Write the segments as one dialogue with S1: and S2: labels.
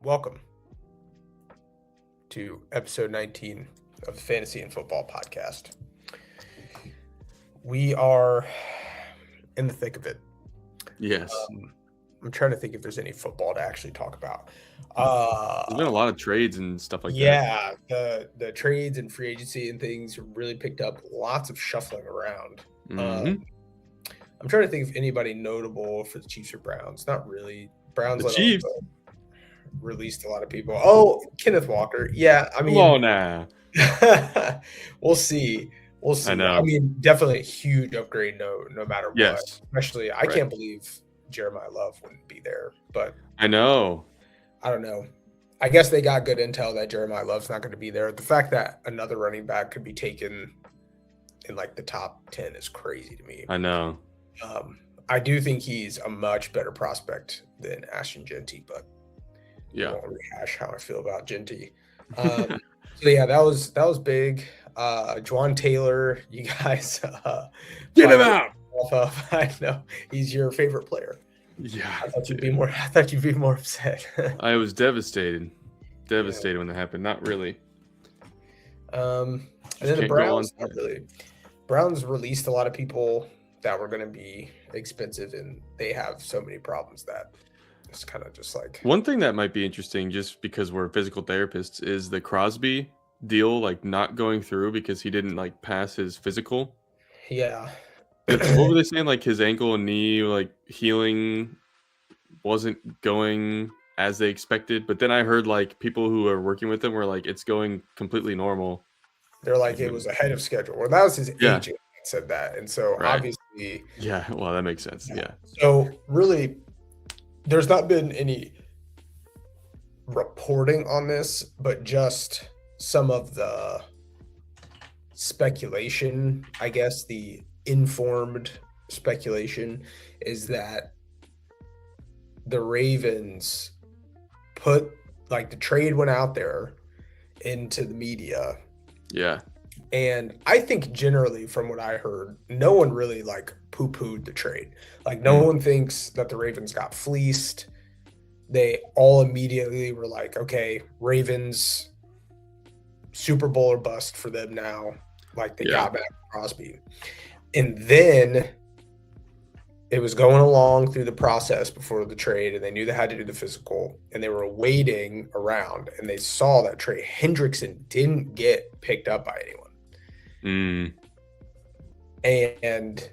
S1: Welcome to episode 19 of the Fantasy and Football podcast. We are in the thick of it.
S2: Yes.
S1: I'm trying to think if there's any football to actually talk about.
S2: There's been a lot of trades and stuff like that.
S1: Yeah, the trades and free agency and things really picked up. Lots of shuffling around.
S2: Mhm.
S1: I'm trying to think of anybody notable for the Chiefs or Browns. Not really. Browns
S2: The Chiefs.
S1: released a lot of people. Oh, Kenneth Walker. Yeah, I mean,
S2: Come on now.
S1: we'll see. We'll see.
S2: I know.
S1: I mean, definitely a huge upgrade, no matter what.
S2: Yes.
S1: Especially, I can't believe Jeremiah Love wouldn't be there. But
S2: I know.
S1: I don't know. I guess they got good intel that Jeremiah Love's not going to be there. The fact that another running back could be taken in like the top 10 is crazy to me.
S2: I know.
S1: I do think he's a much better prospect than Ashton Genty, but
S2: yeah,
S1: I won't rehash how I feel about Genty. So yeah, that was big. Juwan Taylor, you guys
S2: get him out.
S1: I know he's your favorite player.
S2: Yeah,
S1: I thought you'd be more upset.
S2: I was devastated when that happened. Not really.
S1: And then the Browns, not really. Browns released a lot of people that were going to be expensive, and they have so many problems that it's kind of just like.
S2: One thing that might be interesting, just because we're physical therapists, is the Crosby deal like not going through because he didn't like pass his physical.
S1: Yeah.
S2: What were they saying? Like his ankle and knee like healing wasn't going as they expected, but then I heard like people who are working with him were like it's going completely normal.
S1: They're like it was ahead of schedule. Well, that was his agent that said that, and so obviously,
S2: yeah. Well, that makes sense. Yeah.
S1: So really, there's not been any reporting on this, but just some of the speculation, I guess, the informed speculation is that the Ravens put like the trade went out there into the media.
S2: Yeah.
S1: And I think generally from what I heard, no one really like poo-pooed the trade. Like no one thinks that the Ravens got fleeced. They all immediately were like, okay, Ravens Super Bowl or bust for them now. Like they got back Crosby. And then it was going along through the process before the trade, and they knew they had to do the physical, and they were waiting around, and they saw that Trey Hendrickson didn't get picked up by anyone. And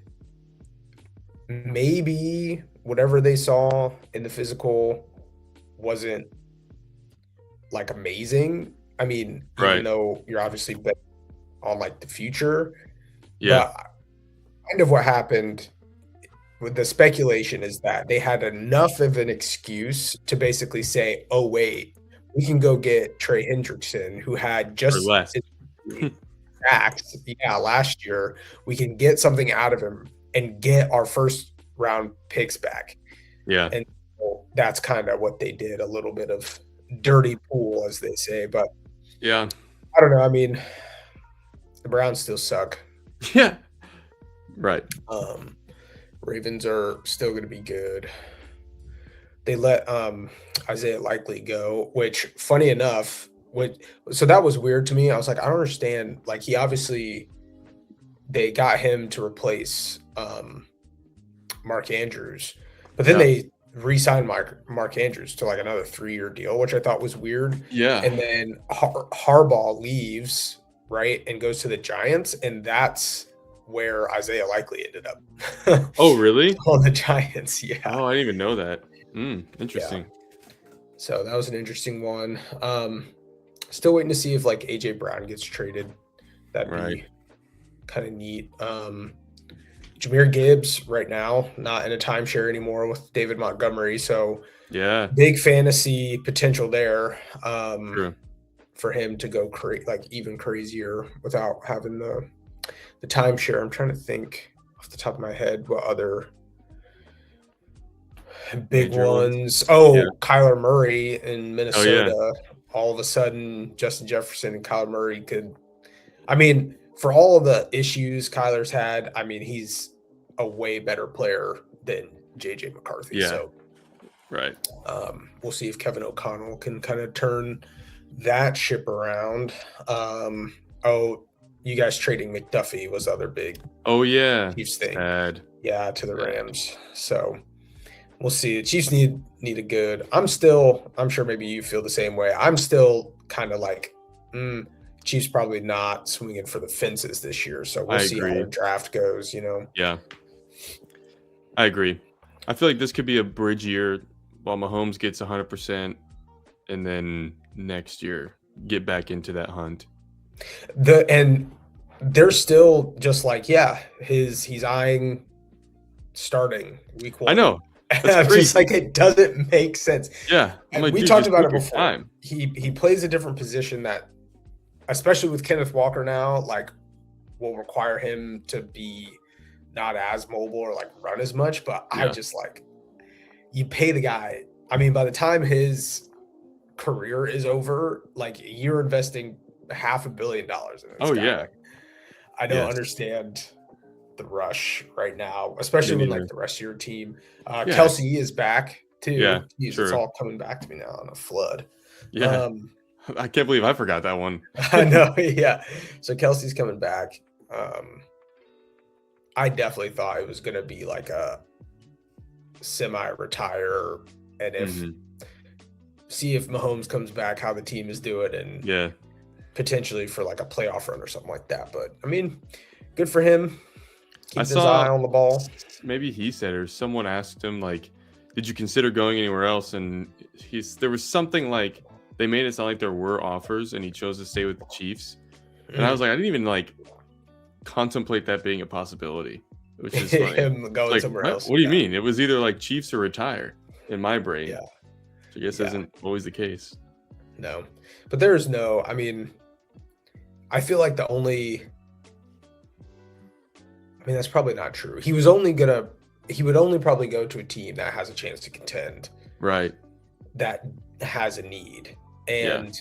S1: maybe whatever they saw in the physical wasn't like amazing. I mean, even though you're obviously betting on like the future, but kind of what happened with the speculation is that they had enough of an excuse to basically say, oh, wait, we can go get Trey Hendrickson, who had just sacks last year. We can get something out of him and get our first round picks back.
S2: Yeah.
S1: And so that's kind of what they did, a little bit of dirty pool, as they say. But
S2: yeah,
S1: I don't know. I mean, the Browns still suck.
S2: Yeah. Right.
S1: Ravens are still going to be good. They let Isaiah Likely go, which, funny enough, so that was weird to me. I was like, I don't understand. Like, he obviously, they got him to replace Mark Andrews, but then they re-signed Mark Andrews to like another 3-year deal, which I thought was weird.
S2: Yeah.
S1: And then Harbaugh leaves, right, and goes to the Giants, and that's where Isaiah Likely ended up.
S2: Oh, really?
S1: On the Giants, yeah.
S2: Oh, I didn't even know that. Interesting.
S1: Yeah. So that was an interesting one. Still waiting to see if like AJ Brown gets traded. That'd be kind of neat. Jahmyr Gibbs right now not in a timeshare anymore with David Montgomery, so big fantasy potential there. For him to go like even crazier without having the timeshare. I'm trying to think off the top of my head what other big ones. Kyler Murray in Minnesota. All of a sudden, Justin Jefferson and Kyler Murray could. I mean, for all of the issues Kyler's had, I mean, he's a way better player than JJ McCarthy.
S2: Yeah.
S1: So
S2: Right.
S1: We'll see if Kevin O'Connell can kind of turn that ship around. Oh, you guys trading McDuffie was the other big
S2: Oh yeah.
S1: Chiefs thing.
S2: Sad.
S1: Yeah, to the
S2: Sad.
S1: Rams. So we'll see. The Chiefs need a good. I'm sure maybe you feel the same way. I'm still kind of like, Chiefs probably not swinging for the fences this year. So we'll
S2: I
S1: see how
S2: agree.
S1: the draft goes,
S2: Yeah. I agree. I feel like this could be a bridge year while Mahomes gets 100%, and then next year get back into that hunt.
S1: And they're still just like, he's eyeing starting week 1.
S2: I know.
S1: I'm just like, it doesn't make sense.
S2: Yeah. I'm like,
S1: we
S2: dude,
S1: talked
S2: just
S1: about
S2: take
S1: it
S2: your
S1: before.
S2: time.
S1: He plays a different position that, especially with Kenneth Walker now, like will require him to be not as mobile or like run as much. But I just like, you pay the guy. I mean, by the time his career is over, like you're investing $500 million in this guy.
S2: Yeah.
S1: Like, I don't understand the rush right now, especially when like the rest of your team. Kelsey is back too.
S2: Yeah,
S1: it's all coming back to me now on a flood.
S2: Yeah. I can't believe I forgot that one.
S1: I know, yeah. So Kelsey's coming back. I definitely thought it was going to be like a semi-retire, and see if Mahomes comes back, how the team is doing, and potentially for like a playoff run or something like that. But I mean, good for him. Keep his eye on the ball.
S2: Maybe he said, or someone asked him, like, did you consider going anywhere else? And there was something like, they made it sound like there were offers and he chose to stay with the Chiefs. And I was like, I didn't even like contemplate that being a possibility, which is funny.
S1: Him going
S2: like,
S1: somewhere else.
S2: What do you mean? It was either like Chiefs or retire in my brain.
S1: Yeah.
S2: Which I guess isn't always the case.
S1: No, but there is no, I mean, I feel like that's probably not true. He would only probably go to a team that has a chance to contend.
S2: Right.
S1: That has a need. And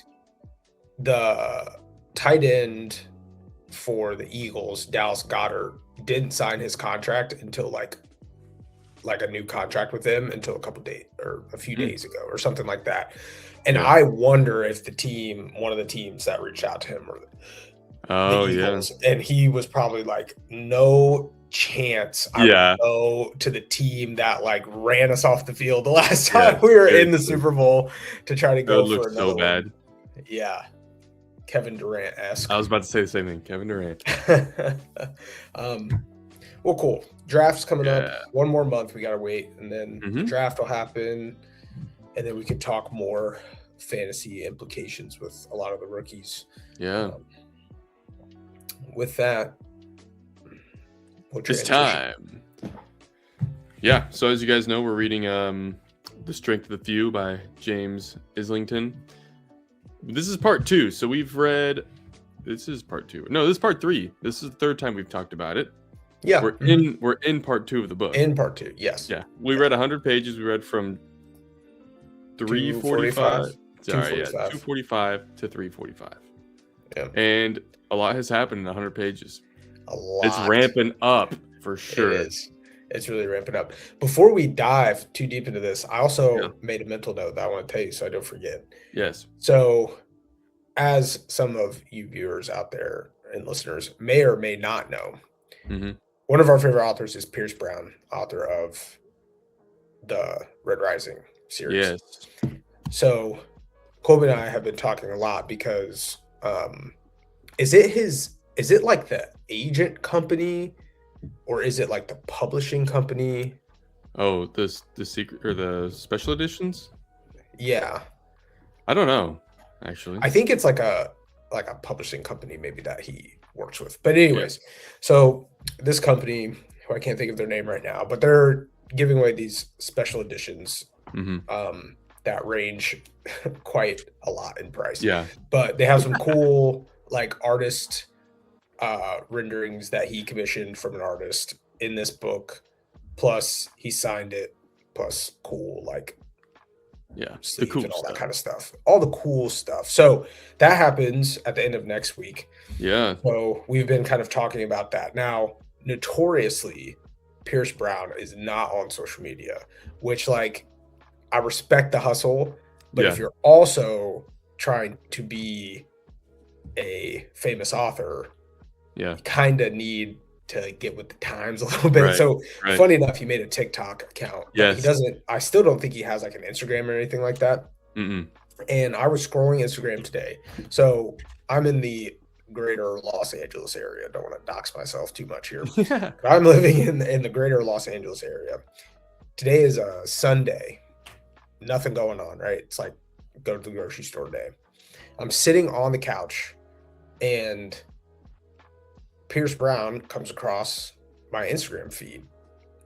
S1: the tight end for the Eagles, Dallas Goedert, didn't sign his contract until like a new contract with them until a few days ago or something like that. And I wonder if one of the teams that reached out to him, or the Eagles, and he was probably like, no chance I would go to the team that like ran us off the field the last time we were in the Super Bowl to try to go for another one.
S2: Bad.
S1: Yeah. Kevin Durant-esque.
S2: I was about to say the same thing. Kevin Durant.
S1: Well, cool. Draft's coming up. One more month. We got to wait. And then the draft will happen. And then we can talk more fantasy implications with a lot of the rookies.
S2: Yeah.
S1: With that,
S2: it's time. Yeah. So as you guys know, we're reading The Strength of the Few by James Islington. This is part 2. So we've read. This is part 2. No, this is part 3. This is the third time we've talked about it.
S1: Yeah.
S2: We're in part 2 of the book.
S1: In part 2, yes.
S2: Yeah. We read 100 pages. We read from 345. Sorry, 245 to 345.
S1: Yeah.
S2: And a lot has happened in 100 pages.
S1: A lot.
S2: It's ramping up for sure.
S1: It is. It's really ramping up. Before we dive too deep into this, I also made a mental note that I want to tell you so I don't forget.
S2: Yes.
S1: So, as some of you viewers out there and listeners may or may not know, one of our favorite authors is Pierce Brown, author of the Red Rising series.
S2: Yes.
S1: So, Colby and I have been talking a lot because is it like the agent company, or is it like the publishing company?
S2: Oh, the secret or the special editions?
S1: Yeah.
S2: I don't know, actually.
S1: I think it's like a publishing company maybe that he works with. But anyways, so this company, who I can't think of their name right now, but they're giving away these special editions that range quite a lot in price.
S2: Yeah.
S1: But they have some cool like artist renderings that he commissioned from an artist in this book, plus he signed it, plus cool like
S2: the cool
S1: and all
S2: stuff.
S1: that kind of stuff, all the cool stuff. So that happens at the end of next week. So we've been kind of talking about that. Now, notoriously, Pierce Brown is not on social media, which like I respect the hustle, but
S2: Yeah.
S1: if you're also trying to be a famous author,
S2: Yeah.
S1: you kind of need to get with the times a little bit.
S2: Right.
S1: So
S2: Right.
S1: funny enough, he made a TikTok account, but he
S2: Yes.
S1: doesn't. I still don't think he has like an Instagram or anything like that.
S2: Mm-mm.
S1: And I was scrolling Instagram today. So I'm in the greater Los Angeles area. Don't want to dox myself too much here.
S2: Yeah.
S1: But I'm living in the greater Los Angeles area. Today is a Sunday. Nothing going on, right? It's like go to the grocery store day. I'm sitting on the couch and Pierce Brown comes across my Instagram feed.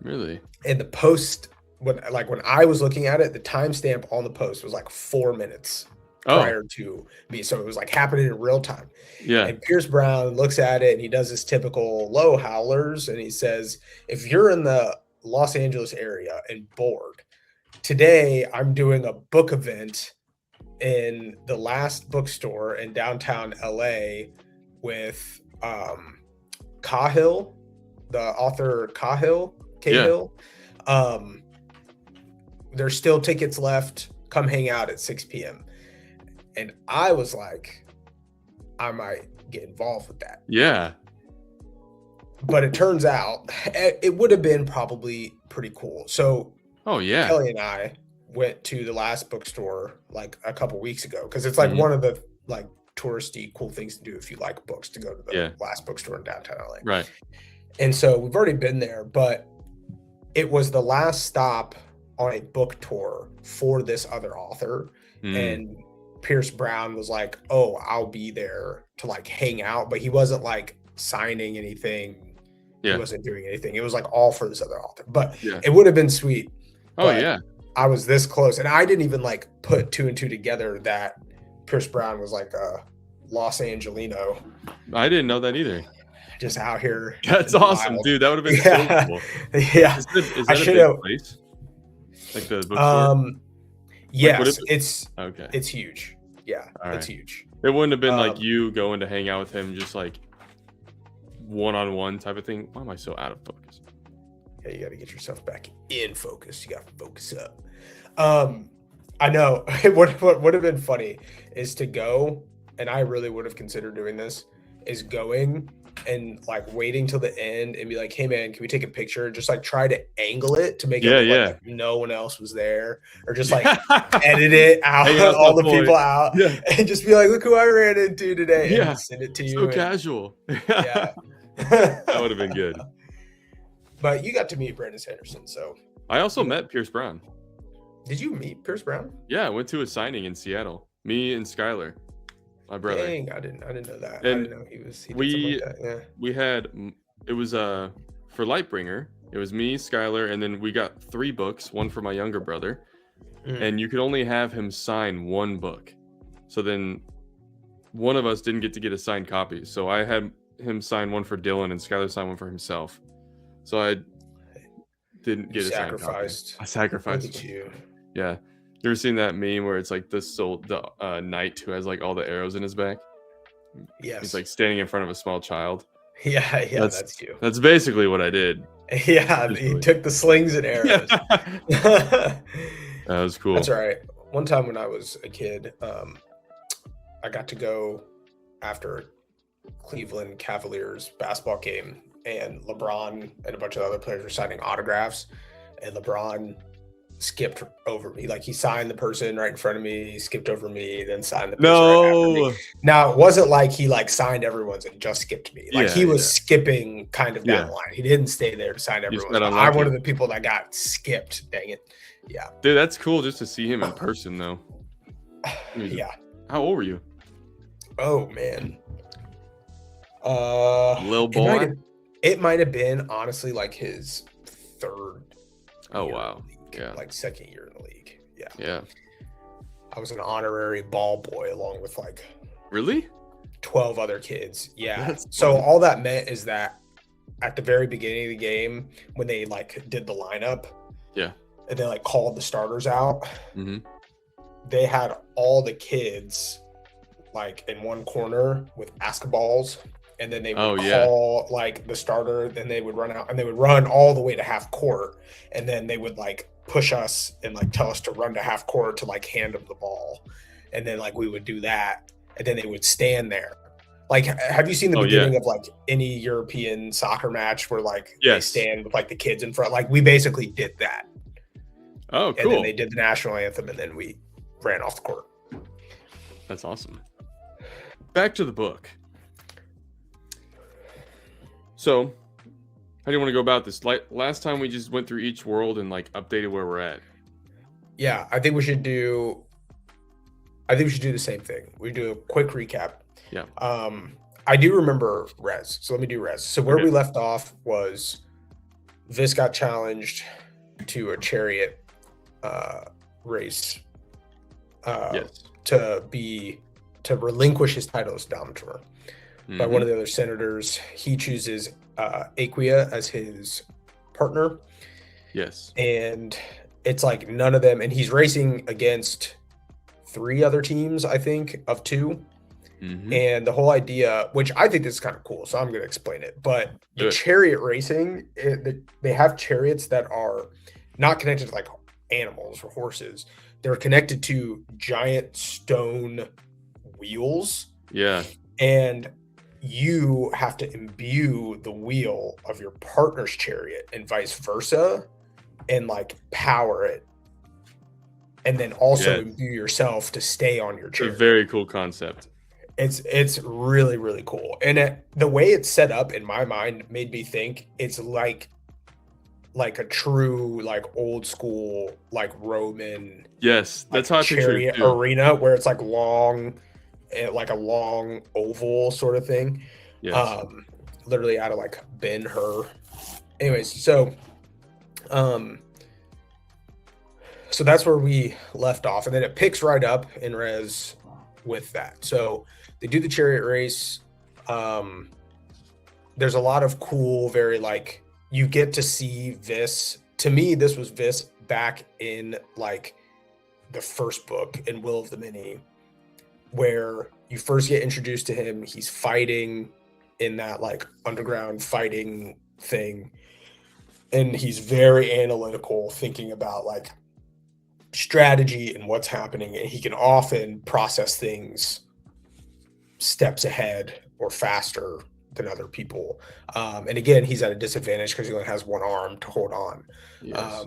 S2: Really?
S1: And the post when I was looking at it, the timestamp on the post was like 4 minutes
S2: Oh,
S1: prior to me. So it was like happening in real time.
S2: yeah.
S1: And Pierce Brown looks at it and he does his typical low howlers and he says, if you're in the Los Angeles area and bored, today I'm doing a book event in the last bookstore in downtown LA with Cahill, the author Cahill. There's still tickets left. Come hang out at 6 p.m. And I was like, I might get involved with that.
S2: Yeah.
S1: But it turns out it would have been probably pretty cool. So
S2: Oh, yeah.
S1: Kelly and I went to the last bookstore like a couple weeks ago because it's like
S2: Mhm.
S1: one of the like touristy cool things to do if you like books, to go to the
S2: Yeah.
S1: last bookstore in downtown LA.
S2: Right.
S1: And so we've already been there, but it was the last stop on a book tour for this other author.
S2: Mm.
S1: And Pierce Brown was like, oh, I'll be there to like hang out, but he wasn't like signing anything.
S2: Yeah.
S1: He wasn't doing anything. It was like all for this other author, but
S2: Yeah.
S1: it would have been sweet.
S2: Oh,
S1: But
S2: yeah.
S1: I was this close, and I didn't even like put two and two together that Pierce Brown was like a Los Angelino,
S2: I didn't know that either.
S1: just out here.
S2: That's
S1: in the
S2: awesome,
S1: wild.
S2: dude. That would have been
S1: Yeah.
S2: so cool.
S1: Yeah.
S2: Is
S1: I
S2: that a
S1: should
S2: big
S1: have.
S2: place? Like the bookstore?
S1: Yes,
S2: what if
S1: it's
S2: Okay.
S1: huge. Yeah,
S2: All
S1: it's
S2: right.
S1: huge.
S2: It wouldn't have been like
S1: Um,
S2: you going to hang out with him, just like one-on-one type of thing. Why am I so out of focus?
S1: Yeah, you got to get yourself back in focus. You got to focus up. I know what would have been funny is to go, and I really would have considered doing this, is going and like waiting till the end and be like, hey man, can we take a picture? Just like try to angle it to make it
S2: Yeah,
S1: look
S2: yeah.
S1: like no one else was there, or just like edit it out,
S2: Hang out
S1: all
S2: my
S1: the
S2: boy.
S1: people out,
S2: Yeah.
S1: and just be like, look who I ran into today,
S2: Yeah.
S1: and send it to you.
S2: So
S1: and-
S2: casual.
S1: yeah.
S2: That would have been good.
S1: But you got to meet Brandon Sanderson. So
S2: I also met Pierce Brown.
S1: did you meet Pierce Brown?
S2: Yeah, I went to a signing in Seattle. Me and Skylar, my brother.
S1: Dang, I didn't know that.
S2: And
S1: I didn't know he did something like that. Yeah.
S2: We had it was for Lightbringer. It was me, Skylar, and then we got 3 books, one for my younger brother, and you could only have him sign 1 book. So then one of us didn't get to get a signed copy. So I had him sign one for Dylan and Skylar sign one for himself. So I didn't get a signed copy.
S1: Sacrificed.
S2: I sacrificed.
S1: Look at you.
S2: Yeah. You ever seen that meme where it's like the knight who has like all the arrows in his back?
S1: Yes.
S2: He's like standing in front of a small child.
S1: yeah, that's you.
S2: That's basically what I did.
S1: Yeah, he
S2: Basically.
S1: took the slings and arrows.
S2: That was cool.
S1: That's all right. One time when I was a kid, I got to go after Cleveland Cavaliers basketball game, and LeBron and a bunch of other players were signing autographs, and LeBron skipped over me. Like he signed the person right in front of me, he skipped over me, then signed the person right after me.
S2: No.
S1: Now it wasn't like he like signed everyone's and just skipped me. Like
S2: Yeah,
S1: he was
S2: yeah.
S1: skipping kind of down
S2: Yeah.
S1: the line. He didn't stay there to sign
S2: just
S1: everyone's.
S2: got
S1: I'm
S2: unlucky.
S1: one of the people that got skipped. Dang it. Yeah.
S2: Dude, that's cool just to see him in person though.
S1: Yeah.
S2: How old were you?
S1: Oh man.
S2: Lil
S1: It
S2: boy?
S1: might have- It might have been honestly like his third.
S2: Oh,
S1: year
S2: wow.
S1: in the league,
S2: Yeah.
S1: like second year in the league. Yeah.
S2: Yeah.
S1: I was an honorary ball boy along with like
S2: Really?
S1: 12 other kids. Yeah.
S2: That's
S1: So
S2: fun.
S1: all that meant is that at the very beginning of the game, when they like did the lineup,
S2: Yeah.
S1: and they like called the starters out,
S2: Mm-hmm.
S1: they had all the kids like in one corner with basketballs, and then they would
S2: Oh, yeah.
S1: call like the starter, then they would run out and they would run all the way to half court, and then they would like push us and like tell us to run to half court to like hand them the ball, and then like we would do that, and then they would stand there. Like, have you seen the
S2: Oh, yeah.
S1: beginning of like any European soccer match where like they
S2: Yes.
S1: stand with like the kids in front? Like we basically did that,
S2: Oh,
S1: and then
S2: cool.
S1: they did the national anthem, and then we ran off the court.
S2: That's awesome. Back to the book. So, how do you want to go about this? Like last time, we just went through each world and like updated where we're at.
S1: Yeah, I think we should do the same thing. We do a quick recap.
S2: Yeah.
S1: I do remember Res, so let me do Res. So where we left off was Vis got challenged to a chariot race
S2: Yes.
S1: to relinquish his title as Dominator by one
S2: Mhm.
S1: of the other senators. He chooses Aquia as his partner,
S2: Yes.
S1: and it's like none of them, and he's racing against 3 other teams, I think, of 2.
S2: Mhm.
S1: And the whole idea, which I think this is kind of cool, so I'm going to explain it. But the
S2: Good.
S1: chariot racing, they have chariots that are not connected to like animals or horses. They're connected to giant stone wheels,
S2: Yeah.
S1: and you have to imbue the wheel of your partner's chariot and vice versa, and like power it, and then also
S2: Yes.
S1: imbue yourself to stay on your
S2: It's a
S1: chariot.
S2: very cool concept.
S1: It's really, really cool. And the way it's set up in my mind made me think it's like a true, like old school, like Roman
S2: Yes, that's how I picture it
S1: chariot
S2: too.
S1: arena where it's like long, like a long oval sort of thing.
S2: Yes.
S1: Literally out of like Ben Hur. Anyways, so that's where we left off, and then it picks right up in Res with that. So they do the chariot race. There's a lot of cool, very like you get to see Vis. To me, this was Vis back in like the first book in Will of the Many, where you first get introduced to him. He's fighting in that like underground fighting thing, and he's very analytical, thinking about like strategy and what's happening, and he can often process things steps ahead or faster than other people. And again, he's at a disadvantage because he only has one arm to hold on.
S2: Yes.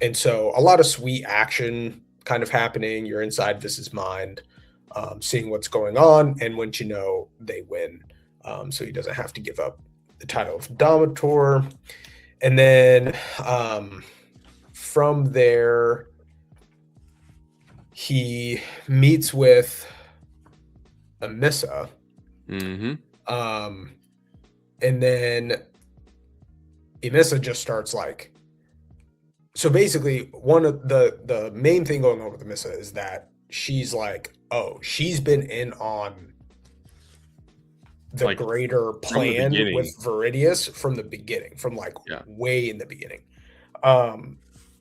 S1: And so a lot of sweet action kind of happening. You're inside Vis's mind, seeing what's going on, and once you know, they win. So he doesn't have to give up the title of Dominator. And then from there, he meets with Amissa.
S2: Mm-hmm.
S1: And then Amissa just starts like, so basically one of the main thing going on with Amissa is that she's like, oh, she's been in on the
S2: Like,
S1: greater plan
S2: beginning.
S1: with Viridius from the beginning, from like way in the beginning.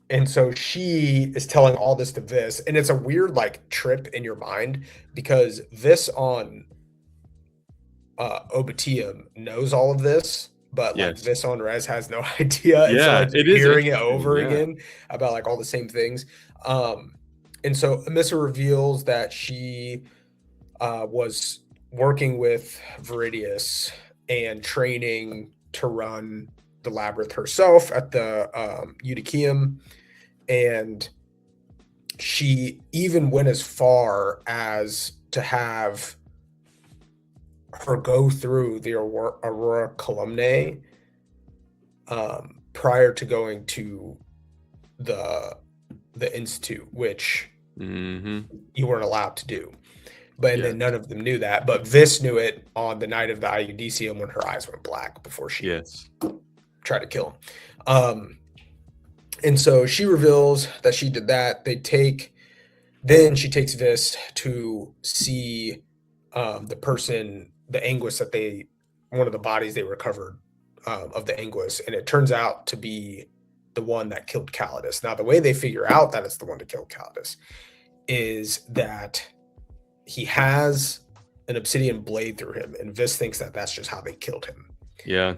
S1: And so she is telling all this to Vis, and it's a weird like trip in your mind because Vis on Obitium knows all of this, but like Vis on Res has no idea. And so like
S2: it is
S1: hearing it over
S2: interesting,
S1: again about like all the same things. And so Amissa reveals that she was working with Viridius and training to run the labyrinth herself at the Eutychium, and she even went as far as to have her go through the Aurora Columnae prior to going to the Institute, which you weren't allowed to do. But then none of them knew that. But Vis knew it on the night of the Iudicium when her eyes went black before she tried to kill him. And so she reveals that she did that. Then she takes Vis to see the person, the Anguis one of the bodies they recovered of the Anguis. And it turns out to be the one that killed Calidus. Now, the way they figure out that it's the one to kill Calidus is that he has an obsidian blade through him, and Vis thinks that that's just how they killed him.
S2: Yeah.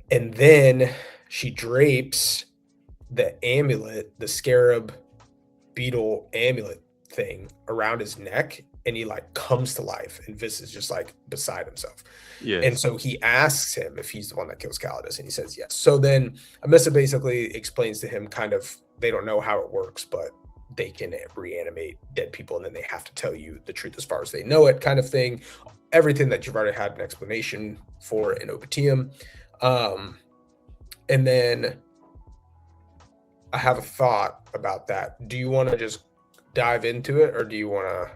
S1: And then she drapes the amulet, the scarab beetle amulet thing around his neck, and he like comes to life, and Vis is just like beside himself. And
S2: Yes.
S1: so he asks him if he's the one that kills Calidus, and he says yes. So then Amissa basically explains to him kind of, they don't know how it works, but they can reanimate dead people, and then they have to tell you the truth as far as they know it, kind of thing. Everything that you've already had an explanation for in Obitium. And then I have a thought about that. Do you want to just dive into it, or do you want to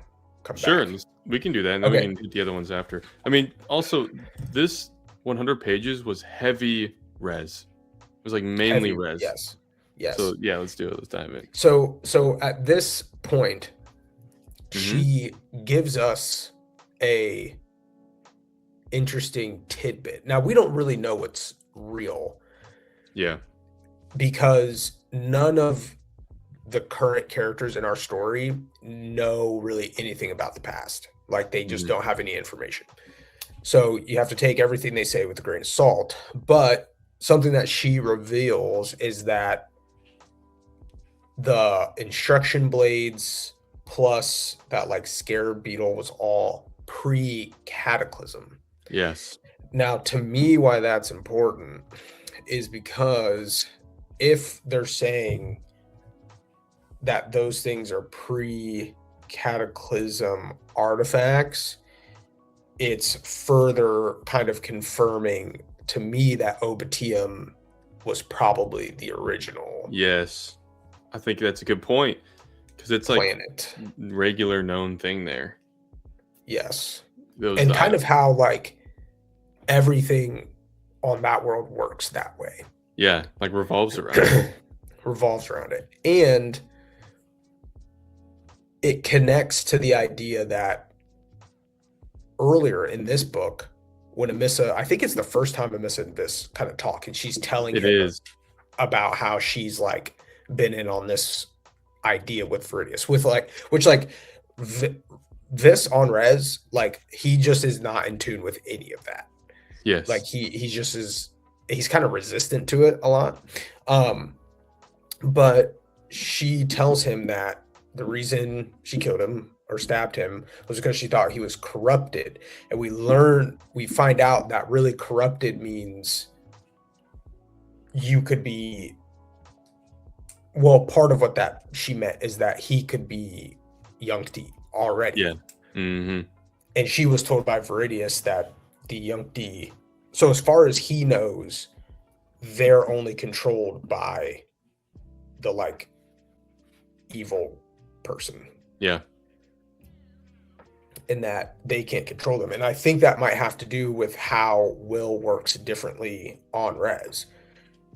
S1: come
S2: Sure,
S1: back?
S2: we can do that, and then we
S1: Okay.
S2: can hit the other ones after. I mean, also, this 100 pages was heavy res. It was like mainly
S1: Heavy.
S2: res.
S1: Yes. Yes.
S2: So yeah, let's do it. Let's dive in.
S1: So at this point,
S2: Mm-hmm.
S1: she gives us a interesting tidbit. Now, we don't really know what's real
S2: Yeah.
S1: because none of the current characters in our story know really anything about the past. Like, they just
S2: Mhm.
S1: don't have any information. So you have to take everything they say with a grain of salt. But something that she reveals is that the instruction blades plus that like scarab beetle was all pre-cataclysm.
S2: Yes.
S1: Now, to me, why that's important is because if they're saying that those things are pre-cataclysm artifacts, it's further kind of confirming to me that Obitium was probably the original
S2: Yes. I think that's a good point because it's like
S1: planet.
S2: regular known thing there.
S1: Yes.
S2: Those
S1: And kind of how like everything on that world works that way.
S2: yeah, like revolves around it.
S1: Revolves around it. And it connects to the idea that earlier in this book, when Amissa, I think it's the first time Amissa and Vis kind of talk, and she's telling
S2: It
S1: him
S2: is.
S1: about how she's like been in on this idea with Viridius, with like, which like this on res, like he just is not in tune with any of that.
S2: Yes.
S1: Like he just is, he's kind of resistant to it a lot. But she tells him that the reason she killed him or stabbed him was because she thought he was corrupted. And we find out that really corrupted means you could be, well, part of what that she meant is that he could be Youngti already.
S2: Yeah. Mm-hmm.
S1: And she was told by Viridius that the Youngti, so as far as he knows, they're only controlled by the like evil person.
S2: Yeah.
S1: And that they can't control them. And I think that might have to do with how will works differently on res.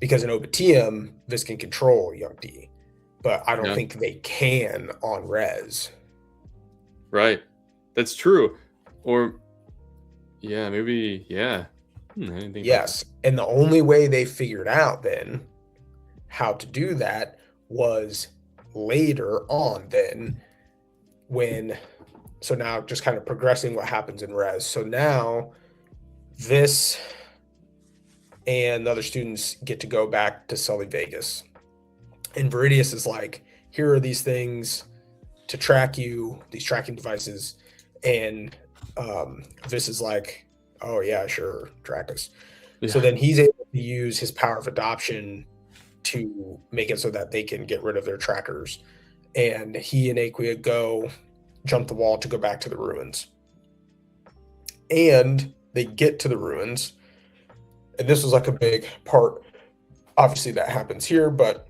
S1: Because in Obitium, this can control Youngti, but I don't
S2: Yeah.
S1: think they can on res.
S2: Right. That's true. Or yeah, maybe yeah. I didn't think
S1: Yes. And the only way they figured out then how to do that was later on then when, so now just kind of progressing what happens in res. So now this and the other students get to go back to Sully Vegas. And Viridius is like, here are these things to track you, these tracking devices. And this is like, oh yeah, sure, track us.
S2: Yeah.
S1: So then he's able to use his power of adoption to make it so that they can get rid of their trackers. And he and Aquia go jump the wall to go back to the ruins. And they get to the ruins. And this was like a big part, obviously, that happens here, but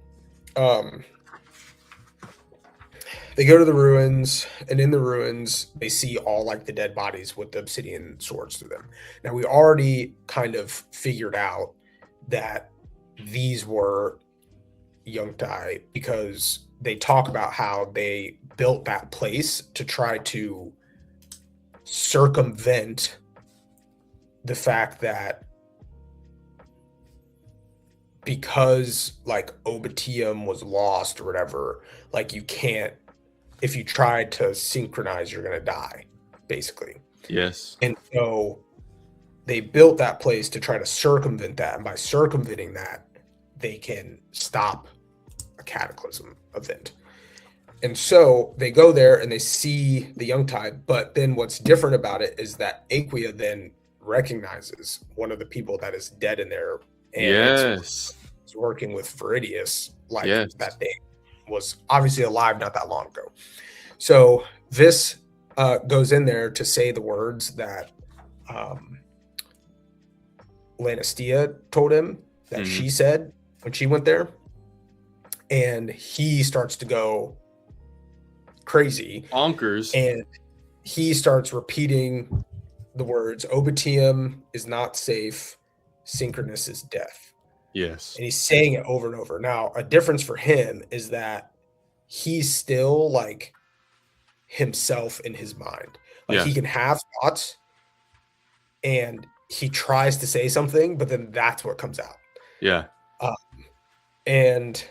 S1: they go to the ruins, and in the ruins, they see all like the dead bodies with the obsidian swords through them. Now, we already kind of figured out that these were Youngtai because they talk about how they built that place to try to circumvent the fact that because like Obitium was lost or whatever, like you can't, if you try to synchronize, you're going to die, basically.
S2: Yes.
S1: And so they built that place to try to circumvent that. And by circumventing that, they can stop a cataclysm event. And so they go there and they see the young tide, but then what's different about it is that Aquia then recognizes one of the people that is dead in there, and it's working with Viridius, like that day was obviously alive not that long ago. So this goes in there to say the words that Lannistia told him that she said when she went there, and he starts to go crazy,
S2: bonkers,
S1: and he starts repeating the words, Obitium is not safe, Synchronous is death.
S2: Yes.
S1: And he's saying it over and over. Now, a difference for him is that he's still like himself in his mind. Like he can have thoughts and he tries to say something, but then that's what comes out.
S2: Yeah.
S1: And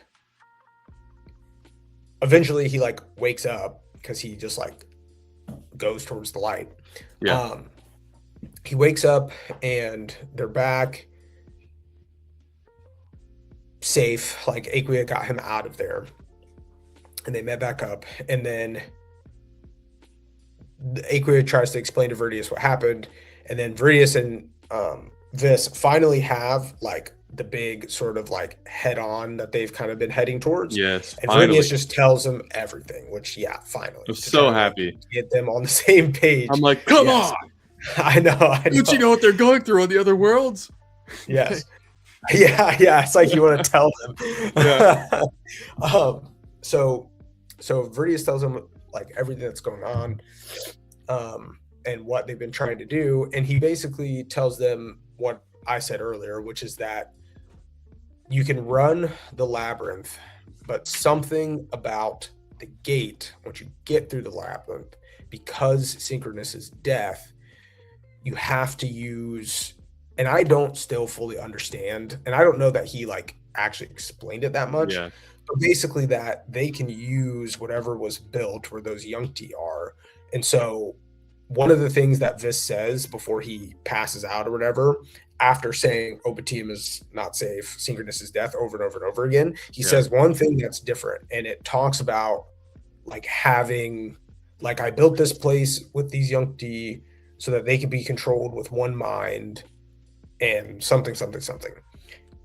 S1: eventually he like wakes up because he just like goes towards the light.
S2: Yeah.
S1: He wakes up and they're back safe. Like Aquia got him out of there and they met back up. And then Aquia tries to explain to Viridius what happened. And then Viridius and Vis finally have like the big sort of like head on that they've kind of been heading towards.
S2: Yes.
S1: And Viridius just tells them everything, which, finally.
S2: I'm so happy.
S1: Get them on the same page.
S2: I'm like, come on.
S1: I know.
S2: Don't you know what they're going through on the other worlds?
S1: Yes. Yeah. It's like you want to tell them.
S2: Yeah.
S1: So Viridius tells them like everything that's going on, and what they've been trying to do, and he basically tells them what I said earlier, which is that you can run the labyrinth, but something about the gate, once you get through the labyrinth, because Synchronous is death, you have to use, and I don't still fully understand, and I don't know that he like actually explained it that much.
S2: Yeah.
S1: But basically that they can use whatever was built where those Yunkti are. And so one of the things that Vis says before he passes out or whatever, after saying Obitium is not safe, Synchronous is death over and over and over again, he says one thing that's different. And it talks about like having, like, I built this place with these Yunkti so that they could be controlled with one mind and something.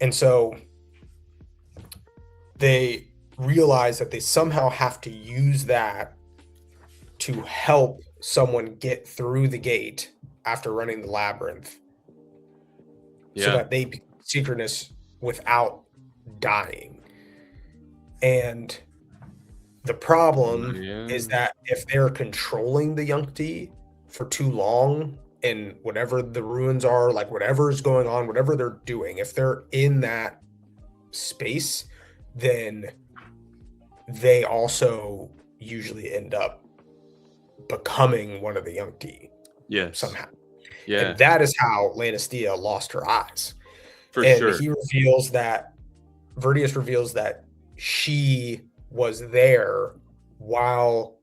S1: And so they realize that they somehow have to use that to help someone get through the gate after running the labyrinth, so that they be synchronous without dying. And the problem is that if they're controlling the Yunkti for too long, and whatever the ruins are, like whatever is going on, whatever they're doing, if they're in that space, then they also usually end up becoming one of the Yunkti somehow. Yeah. And that is how Lannistia lost her eyes. And he reveals that, Viridius reveals that she was there while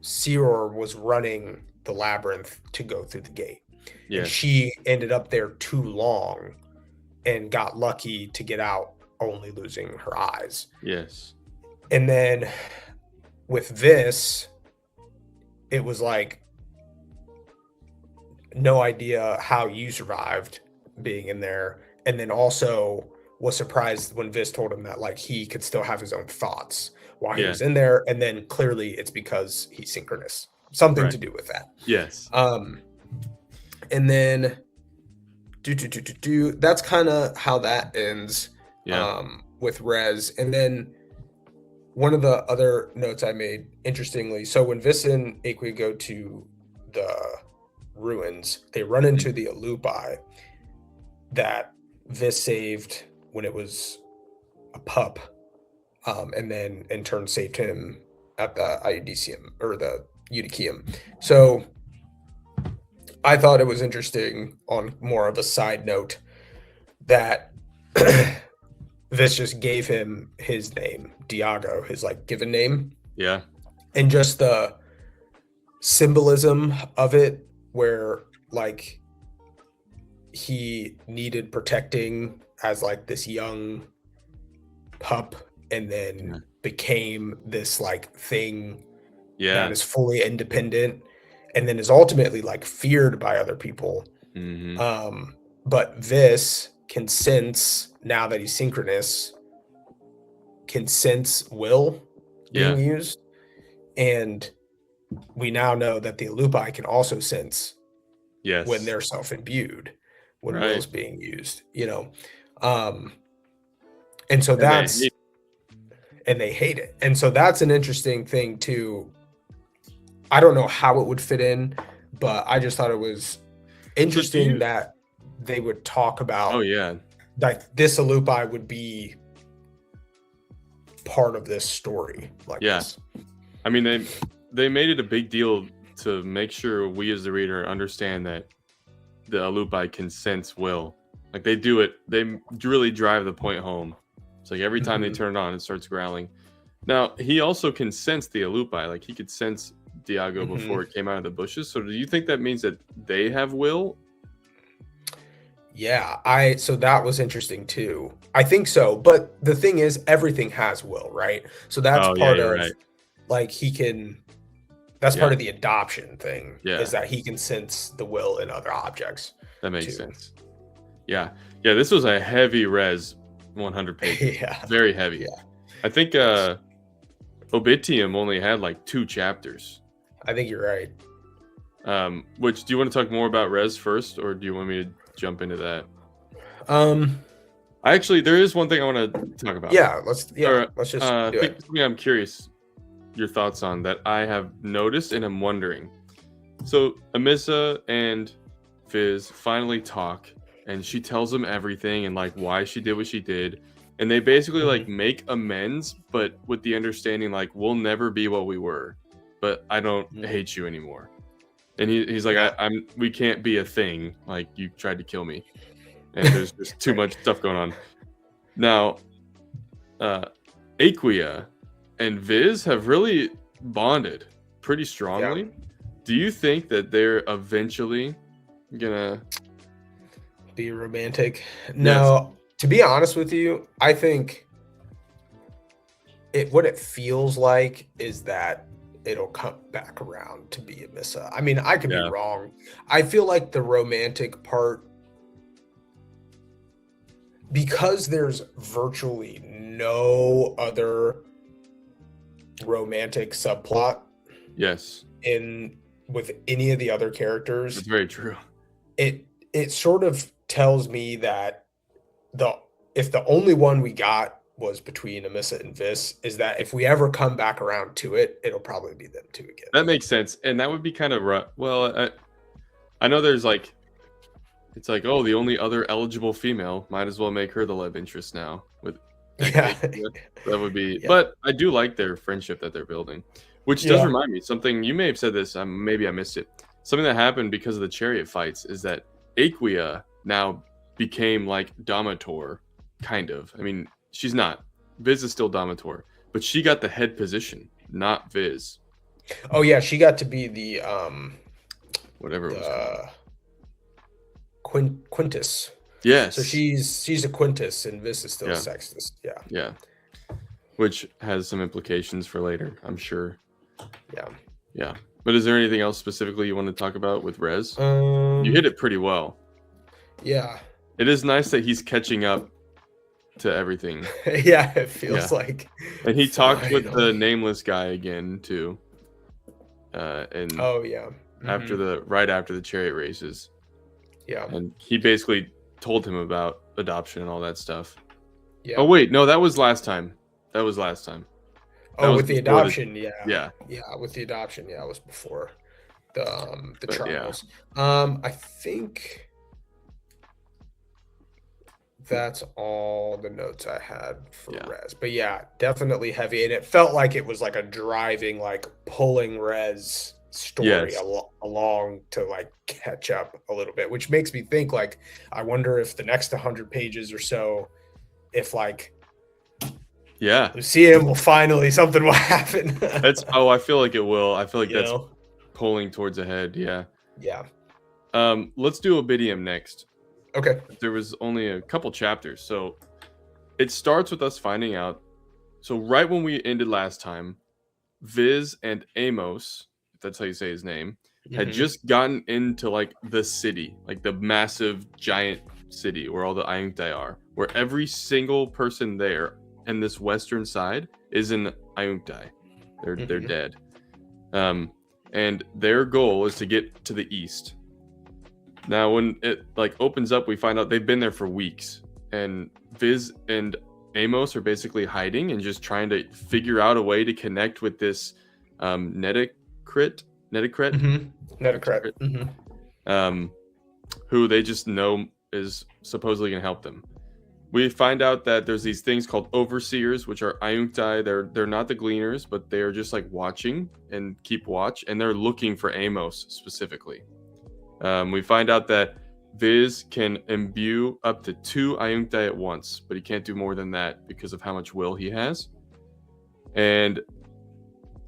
S1: Siror was running the labyrinth to go through the gate. And she ended up there too long and got lucky to get out, only losing her eyes.
S2: Yes.
S1: And then with this, it was like, no idea how you survived being in there. And then also was surprised when Vis told him that like he could still have his own thoughts while he was in there. And then clearly it's because he's synchronous. Something to do with that.
S2: Yes.
S1: And then that's kind of how that ends with Rez. And then one of the other notes I made, interestingly, so when Vis and Aquia go to the ruins, they run into the Alupi that Vis saved when it was a pup, and then in turn saved him at the Iudicium, or the Eudicium. So I thought it was interesting, on more of a side note, that Vis just gave him his name, Diago, his like given name.
S2: Yeah.
S1: And just the symbolism of it, where like he needed protecting as like this young pup and then became this like thing that
S2: Yeah.
S1: is fully independent, and then is ultimately like feared by other people.
S2: Hmm.
S1: But Vis can sense, now that he's synchronous, can sense will being
S2: Yeah.
S1: used, and we now know that the Elupi can also sense when
S2: Yes.
S1: they're self-imbued, when
S2: Right.
S1: will's being used, um, and so
S2: And they
S1: that's and they hate it, and so that's an interesting thing too. I don't know how it would fit in, but I just thought it was
S2: So do
S1: interesting
S2: you?
S1: that they would talk
S2: Oh
S1: about
S2: yeah.
S1: like this Elupi would be part of this story like
S2: Yeah.
S1: this.
S2: I mean, they made it a big deal to make sure we as the reader understand that the Alupi can sense will. Like they do it. They really drive the point home. It's like every time they
S1: Mhm.
S2: turn it on, it starts growling. Now he also can sense the Alupi. Like he could sense Diago before
S1: Mhm.
S2: it came out of the bushes. So do you think that means that they have will?
S1: Yeah, so that was interesting too. I think so, but the thing is everything has will, right? So that's
S2: Oh yeah,
S1: part
S2: you're
S1: of
S2: right.
S1: like he can that's part
S2: Yeah,
S1: of the adoption thing is
S2: yeah,
S1: that he can sense the will in other objects
S2: that makes
S1: too.
S2: sense. Yeah, yeah. This was a heavy res, 100 pages,
S1: Yeah.
S2: very heavy.
S1: Yeah.
S2: I think
S1: Yes.
S2: Obitium only had like 2 chapters.
S1: I think you're right.
S2: Which do you want to talk more about res first, or do you want me to jump into that?
S1: Um
S2: Actually, there is one thing I want to talk about, or
S1: let's just
S2: I
S1: do
S2: think
S1: it.
S2: something I'm curious your thoughts on that I have noticed and I'm wondering. So Amisa and Fizz finally talk, and she tells them everything and like why she did what she did, and they basically like
S1: Mhm.
S2: make amends, but with the understanding like we'll never be what we were, but I don't
S1: Mhm.
S2: hate you anymore. And he's like,
S1: Yeah.
S2: I'm we can't be a thing. Like you tried to kill me, and there's just too
S1: Right.
S2: much stuff going on. Now, uh, Aquia and Viz have really bonded pretty
S1: Yeah.
S2: strongly. Do you think that they're eventually gonna?
S1: Be romantic.
S2: Yes.
S1: No, to be honest with you, I think what it feels like is that it'll come back around to be a Missa. I mean, I could be
S2: Yeah.
S1: wrong. I feel like the romantic part, because there's virtually no other romantic subplot
S2: Yes.
S1: in with any of the other characters,
S2: That's very true.
S1: it sort of tells me that the if the only one we got was between Amissa and Vis, is that if we ever come back around to it, it'll probably be them two again.
S2: That makes sense, and that would be kind of rough. Well, I know there's like it's like oh the only other eligible female might as well make her the love interest now with
S1: Yeah.
S2: Aquia. That would be,
S1: Yeah.
S2: but I do like their friendship that they're building, which does
S1: Yeah.
S2: remind me something. You may have said this, maybe I missed it. Something that happened because of the chariot fights is that Aquia now became like Domitor, kind of. I mean, she's not. Viz is still Domitor, but she got the head position, not Viz,
S1: Oh yeah, she got to be
S2: whatever it was called.
S1: the Quintus. So
S2: Yes.
S1: she's a Quintus and Vis is still a
S2: Yeah.
S1: Sextus. Yeah.
S2: Yeah. Which has some implications for later, I'm sure.
S1: Yeah.
S2: Yeah. But is there anything else specifically you want to talk about with Rez? You hit
S1: Um
S2: it pretty well.
S1: yeah.
S2: It is nice that he's catching up to everything.
S1: Yeah, it
S2: Yeah.
S1: feels like
S2: And he talked with the
S1: finally.
S2: nameless guy again too. And
S1: Oh yeah.
S2: after
S1: Mhm.
S2: right after the chariot races.
S1: Yeah.
S2: And he basically told him about adoption and all that stuff. Oh
S1: Yeah.
S2: wait, no, that was last time. That was last time. That
S1: Oh,
S2: was
S1: with the
S2: before the
S1: adoption, yeah.
S2: yeah.
S1: Yeah, with the adoption, yeah, it was before the
S2: But yeah.
S1: trials. I think that's all the notes I had for
S2: Yeah.
S1: Res. But yeah, definitely heavy. And it felt like it was like a driving, like pulling Res story
S2: Yes.
S1: along to like catch up a little bit, which makes me think like, I wonder if the next 100 pages or so, if like
S2: Yeah.
S1: Lucian will finally, something will happen.
S2: I feel like it will. I feel like
S1: You
S2: that's
S1: know?
S2: pulling towards ahead. Yeah.
S1: Yeah.
S2: Let's do Obidium next.
S1: Okay.
S2: There was only a couple chapters, so it starts with us finding out So right when we ended last time, Viz and Amos, if that's how you say his name, had
S1: Mm-hmm.
S2: just gotten into like the city, like the massive giant city where all the Ayuntai are, where every single person there in this western side is an Ayuntai. They're
S1: Mm-hmm.
S2: dead. And their goal is to get to the east. Now, when it like opens up, we find out they've been there for weeks, and Viz and Amos are basically hiding and just trying to figure out a way to connect with this Netacrit,
S1: Netocrat. Mm-hmm.
S2: Who they just know is supposedly going to help them. We find out that there's these things called overseers, which are Ayunktai. They're not the gleaners, but they are just like watching and keep watch, and they're looking for Amos specifically. We find out that Viz can imbue up to 2 Ayunktai at once, but he can't do more than that because of how much will he has. And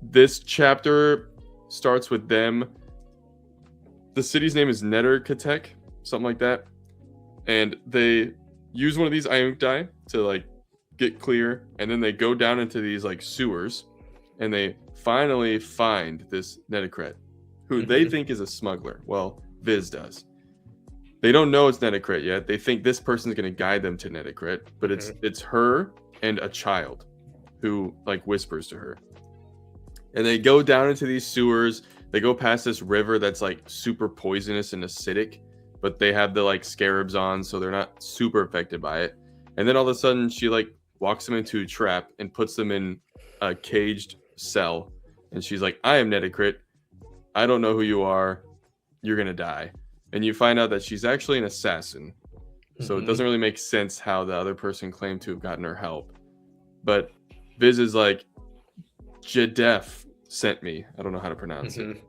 S2: this chapter starts with them. The city's name is Netterkatek, something like that. And they use one of these Ayunktai to like get clear, and then they go down into these like sewers, and they finally find this Netacret, who they think is a smuggler. Well, Viz does. They don't know it's Netacret yet. They think this person's going to guide them to Netacret, but it's her and a child who like whispers to her. And they go down into these sewers. They go past this river that's like super poisonous and acidic, but they have the like scarabs on, so they're not super affected by it. And then all of a sudden, she like walks them into a trap and puts them in a caged cell. And she's like, "I am Netacrit. I don't know who you are. You're gonna die." And you find out that she's actually an assassin. So it doesn't really make sense how the other person claimed to have gotten her help. But Viz is like, "Jedef sent me." I don't know how to pronounce it.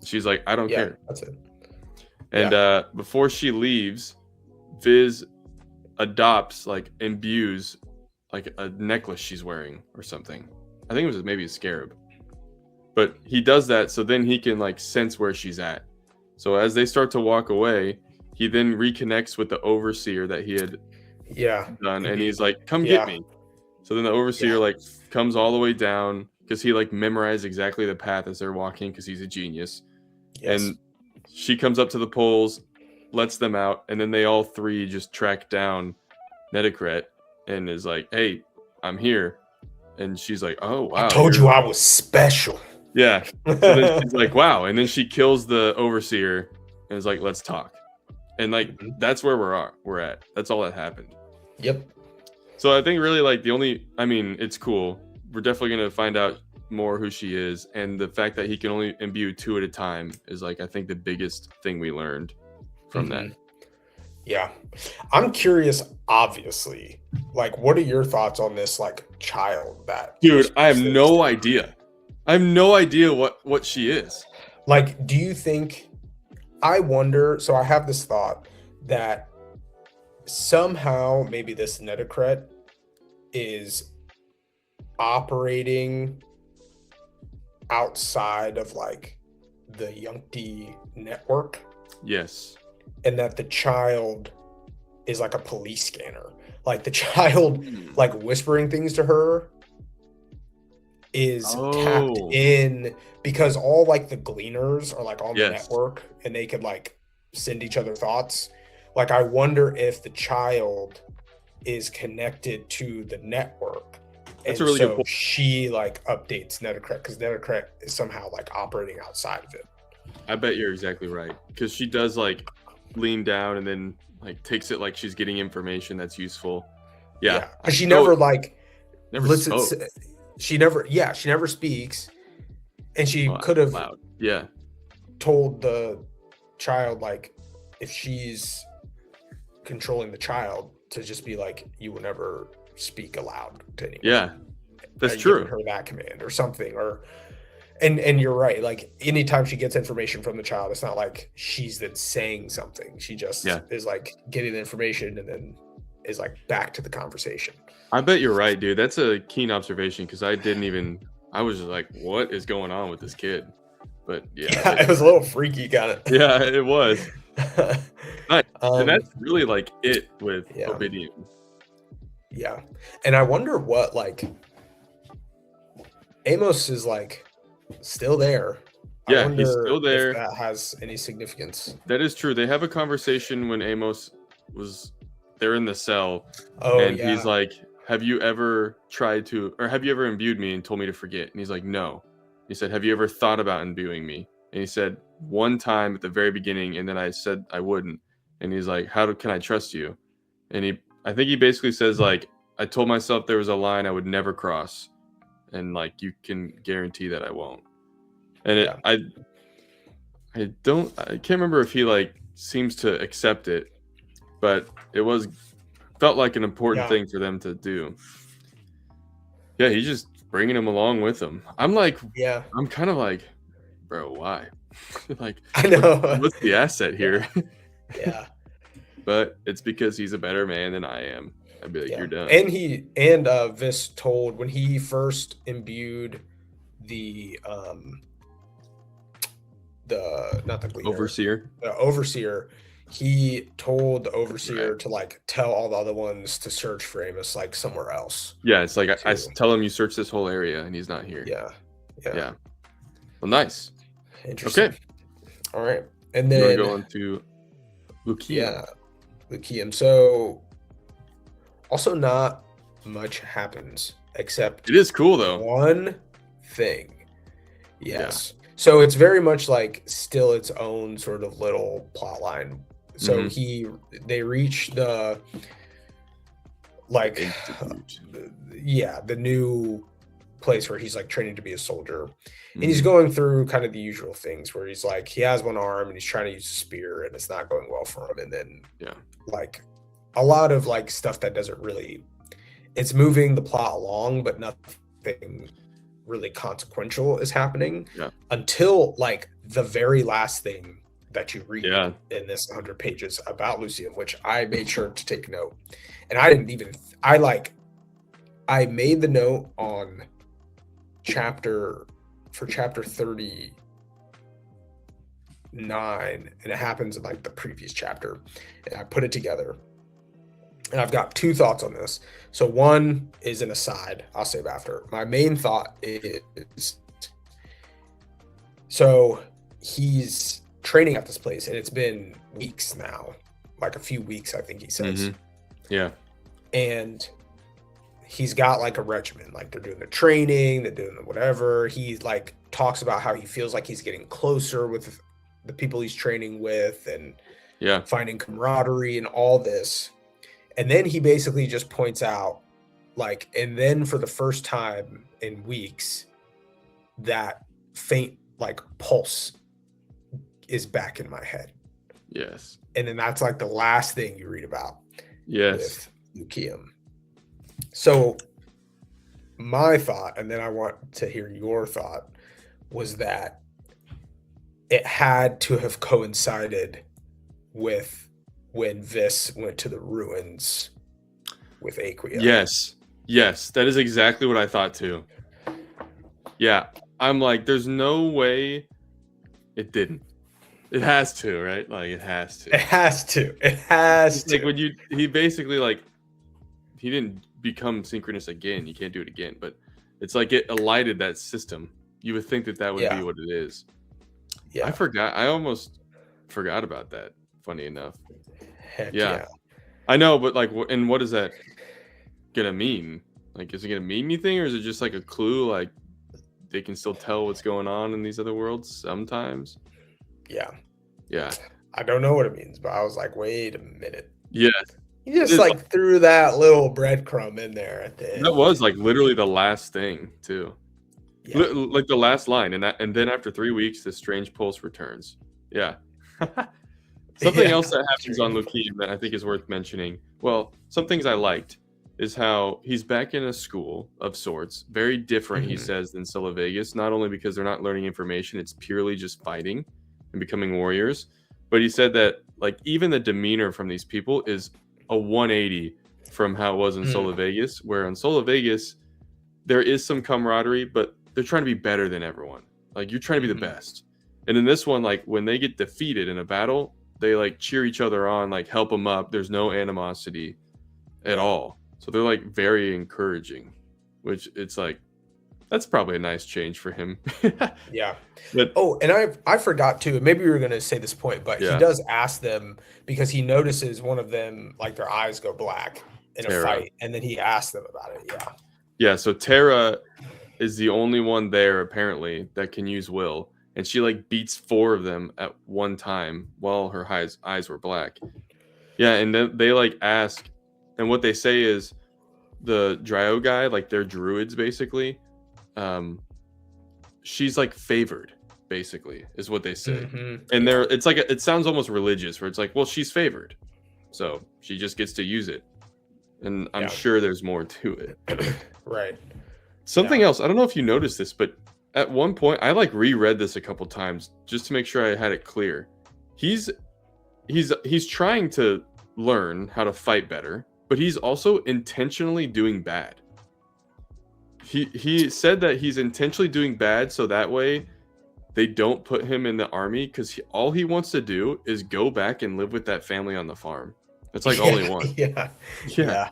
S2: She's like, "I don't care."
S1: That's it.
S2: And before she leaves, Viz adopts, like, imbues, like, a necklace she's wearing or something. I think it was maybe a scarab. But he does that so then he can, like, sense where she's at. So as they start to walk away, he then reconnects with the overseer that he had done. And he's like, "Come get me." So then the overseer, like, comes all the way down because he, like, memorized exactly the path as they're walking because he's a genius.
S1: Yes.
S2: And she comes up to the poles, lets them out, and then they all three just track down Netacret and is like, "Hey, I'm here." And she's like, "Oh, wow.
S1: I told you I was special."
S2: Yeah. So then she's like, "Wow." And then she kills the overseer and is like, "Let's talk." And like, that's where we're at. That's all that happened.
S1: Yep.
S2: So I think really like it's cool. We're definitely going to find out more who she is, and the fact that he can only imbue 2 at a time is like I think the biggest thing we learned from that.
S1: Yeah, I'm curious, obviously, like, what are your thoughts on this like child that
S2: Dude, I have no idea. I have no idea what she is.
S1: Like, do you think, I wonder, so I have this thought that somehow maybe this Netacret is operating outside of like the Yunkti network.
S2: Yes.
S1: And that the child is like a police scanner. Like the child like whispering things to her is tapped in because all like the gleaners are like on the network and they could like send each other thoughts. Like I wonder if the child is connected to the network.
S2: That's
S1: and
S2: a really
S1: so
S2: good point.
S1: She like updates Netacret because Netacret is somehow like operating outside of it.
S2: I bet you're exactly right because she does like lean down and then like takes it like she's getting information that's useful. Yeah.
S1: But she never like
S2: listens.
S1: She never speaks, and she could have told the child like if she's controlling the child to just be like, "You will never speak aloud to anyone."
S2: Yeah, that's true.
S1: Her that command or something, or and you're right. Like anytime she gets information from the child, it's not like she's then saying something. She just is like getting the information and then is like back to the conversation.
S2: I bet you're right, dude. That's a keen observation because I was just like, what is going on with this kid? But
S1: it was a little freaky kind of.
S2: Yeah, it was. Nice. And that's really like it with Obsidian.
S1: Yeah. And I wonder what like Amos is like still there. I
S2: Yeah, he's still
S1: wonder if
S2: there.
S1: that has any significance.
S2: That is true. They have a conversation when Amos was they're in the cell,
S1: Oh
S2: and he's
S1: yeah,
S2: like, "Have you ever tried to, or have you ever imbued me and told me to forget?" And he's like, "No." He said, "Have you ever thought about imbuing me?" And he said, "One time at the very beginning, and then I said I wouldn't." And he's like, can I trust you?" And I think he basically says like, "I told myself there was a line I would never cross, and like you can guarantee that I won't." And
S1: yeah,
S2: I can't remember if he like seems to accept it, but it was felt like an important
S1: yeah,
S2: thing for them to do. Yeah, he's just bringing him along with him.
S1: yeah.
S2: I'm kind of like, bro, why? Like,
S1: I know.
S2: what's the asset
S1: Yeah,
S2: here?
S1: yeah,
S2: But it's because he's a better man than I am. I'd be like,
S1: yeah.
S2: you're done.
S1: And Vis told when he first imbued the not the gleaner,
S2: Overseer.
S1: the overseer, he told the
S2: Right.
S1: overseer to like tell all the other ones to search for Amos like somewhere else
S2: Yeah, it's like
S1: too.
S2: tell him you search this whole area and he's not here.
S1: Yeah, yeah.
S2: Yeah. Well, nice.
S1: Interesting.
S2: Okay.
S1: All right. And
S2: You want to go
S1: then
S2: on to Lucium?
S1: yeah, Lucium. So also not much happens except
S2: It is cool though.
S1: one thing.
S2: Yeah.
S1: Yes. So it's very much like still its own sort of little plot line. So
S2: Hmm.
S1: they reach the like
S2: Institute.
S1: yeah, the new place where he's like training to be a soldier. And he's
S2: Mhm.
S1: going through kind of the usual things where he's like he has one arm and he's trying to use a spear and it's not going well for him. And then
S2: Yeah.
S1: like a lot of like stuff that doesn't really it's moving the plot along, but nothing really consequential is happening
S2: Yeah.
S1: until like the very last thing that you read
S2: Yeah.
S1: in this 100 pages about Lucian, which I made sure to take note. And I didn't even, I like, I made the note on chapter 39, and it happens in like the previous chapter. And I put it together. And I've got two thoughts on this. So one is an aside, I'll save after. My main thought is so he's training at this place, and it's been weeks now, like a few weeks, I think he says.
S2: Hmm. Yeah.
S1: And he's got like a regimen, like they're doing the training, they're doing the whatever. He like talks about how he feels like he's getting closer with the people he's training with and
S2: Yeah.
S1: finding camaraderie and all this. And then he basically just points out, like, and then for the first time in weeks, that faint, like, pulse is back in my head.
S2: Yes.
S1: And then that's like the last thing you read about
S2: Yes.
S1: with Lucium. So, my thought, and then I want to hear your thought, was that it had to have coincided with when Vis went to the ruins with Aquia.
S2: Yes. Yes. That is exactly what I thought too. Yeah. I'm like, there's no way it didn't. It has to, right? Like it has to.
S1: It has to. It has
S2: It's like
S1: to.
S2: when he basically like he didn't become synchronous again. You can't do it again, but it's like it elided that system. You would think that would be
S1: Yeah.
S2: what it is.
S1: Yeah.
S2: I forgot. I almost forgot about that. Funny enough.
S1: Heck
S2: Yeah.
S1: yeah.
S2: I know, but like, and what is that gonna mean? Like, is it gonna mean anything, or is it just like a clue? Like, they can still tell what's going on in these other worlds sometimes.
S1: Yeah.
S2: Yeah.
S1: I don't know what it means, but I was like, wait a minute.
S2: Yes.
S1: You just
S2: It's
S1: like threw that little breadcrumb in there at the end.
S2: that was like literally the last thing too.
S1: Yeah.
S2: Like the last line, and then after 3 weeks, the strange pulse returns. Yeah. Something
S1: Yeah,
S2: else that happens on
S1: strange.
S2: Lucian that I think is worth mentioning. Well, some things I liked is how he's back in a school of sorts, very different, he
S1: Mhm.
S2: says, than Scylla Vegas. Not only because they're not learning information, it's purely just fighting and becoming warriors. But he said that like even the demeanor from these people is a 180 from how it was in Scylla Vegas, where in Scylla Vegas there is some camaraderie, but they're trying to be better than everyone. Like you're trying to be the
S1: Mhm.
S2: best. And in this one, like when they get defeated in a battle, they like cheer each other on, like help them up. There's no animosity at
S1: Yeah.
S2: all. So they're like very encouraging, which it's like That's probably a nice change for him.
S1: Yeah.
S2: But
S1: Oh, and I forgot too. Maybe we were going to say this point, but he
S2: yeah,
S1: does ask them because he notices one of them, like their eyes go black in a
S2: Tara.
S1: fight, and then he asks them about it. Yeah.
S2: Yeah, so Tara is the only one there apparently that can use will, and she like beats 4 of them at one time while her eyes were black. Yeah, and then they like ask, and what they say is the Dryo guy, like they're druids basically. Um, she's like favored, basically, is what they say, and
S1: Yeah.
S2: it's like it sounds almost religious, where it's like, well, she's favored, so she just gets to use it, and I'm
S1: Yeah.
S2: sure there's more to it.
S1: Right.
S2: Something
S1: Yeah.
S2: else, I don't know if you noticed this, but at one point, I like reread this a couple times just to make sure I had it clear. He's trying to learn how to fight better, but he's also intentionally doing bad. He said that he's intentionally doing bad so that way they don't put him in the army because all he wants to do is go back and live with that family on the farm. That's like all he wants.
S1: Yeah.
S2: Yeah.
S1: Yeah.